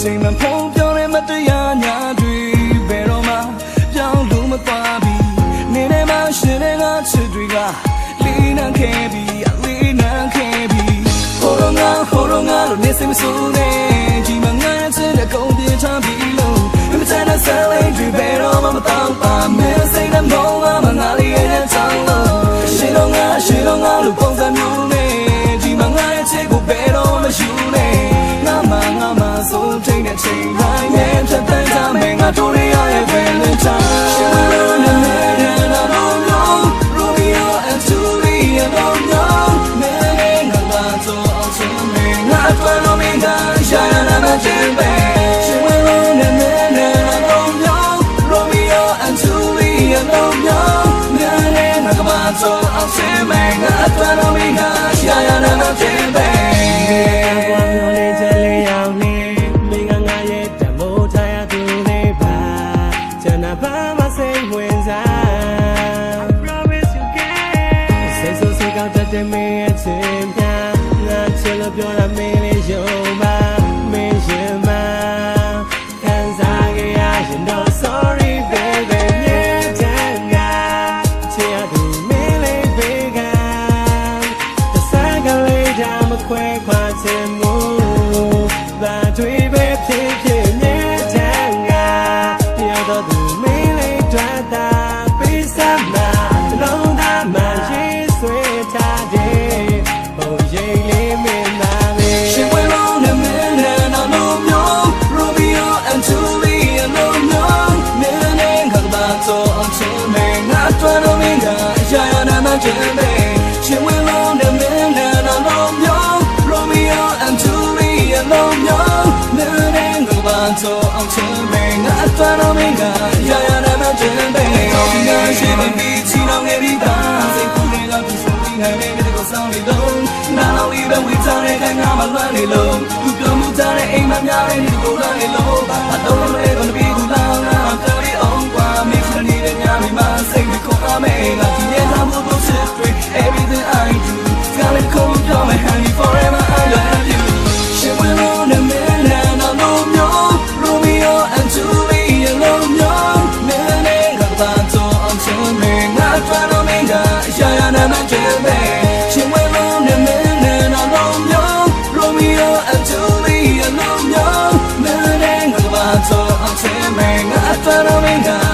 ချိန်မှဖုံးပြောတဲ့မတရားညာတွေဘယ်တော့မှပြောင်းလို့မသွားပြီနေနေမှရှင်တဲ့ငါချစ်တွေကလေးနံခဲ့ပြီလေးနံခဲ့ပြီဟိုတော့ငါလို့နေစိတ်မဆိုးနဲ့ဒီမှာငါရဲ့ချစ်တဲ့ကုန်ပြချပြီလို့မတန်တဲ့ဆယ်လေးတွေဘယ်တော့မှမတောင်းပါမယ်စိတ်နဲ့မောင်းလာမှငါလေးရဲ့ချောင်းလို့ရှင်တော့ငါလို့ပုံစံမျိုးနဲ့ဒီမှာငါရဲ့ချစ်ကိုဘယ်တော့မှယူနဲ့ငါမှဆုံးထိန်တဲ့ချိန်တိုင်းနဲ့ဖြတ်တန်းကြမယ်ငါတို့ရရဲ့ Valentine ရှင်လို့နဲ့နဲ့လာလို့ Romeo and Juliet တော့ညောင်းမဲငါပါတော့ချင်မယ်ငါတို့လို့မင်းကရှာရနာမချင်ပဲရှင်လို့နဲ့နဲ့လာလို့ Romeo and Juliet တော့ညောင်းမဲငါပါတော့ချင်မယ်ငါတို့လို့မင်းကရှာရနာမချင်ပဲတဲ့မင်းရဲ့ချစ်များငါချစ်လို့ပြောတာမင်းလေးယုံပါမင်းရင်မခံစားခဲ့ရရင်တော့ sorry baby မြင်တဲ့ငါချစ်ရသူမင်းလေးပေးကတစကလေးဒါမခွဲခွာချင်မှုဘာတွေပဲဖြစ်ဖြစ်မြင်တဲ့ငါရတော့သူမင်းလေးတွေ့တာပေးစမ်းမှာလုံးသားမှရေးဆွေးထားRomeo and Juliet လုံးညောင်းမင်းနဲ့ငါပါတော့အောင်ချင်မယ်ငါအတွက်တော့မင်းကရရနာမချင်ပဲဒီငါရှိပြီးချီတော့ငယ်ပြီးပါစိတ်ကူးနေတာသူဆုံးပြီးဟဲ့နေတယ်ကိုစောင်းနေတော့နားလို့ပဲဝေးချတဲ့ကငါမလွမ်းနေလို့သူပြောမှုထားတဲ့အိမ်မများတဲ့ဒီကိုလာနေလို့အတော့လည်းဘယ်ပြီးကူလာငါတော်ရီအောင်ကွာမင်းကနေတဲ့ညမိမစိတ်ကိုအားမဲငါဒီရဲ့သားဖို့ကိုချစ်တွေ everything I do gotta come down my honey forever I love you she will on the man and I love you Romeo and Juliet love you man and I love you I'm telling not trying to make a yeah and I'm telling she will on the man and I love you Romeo and Juliet love you man and I love you I'm telling not trying to make a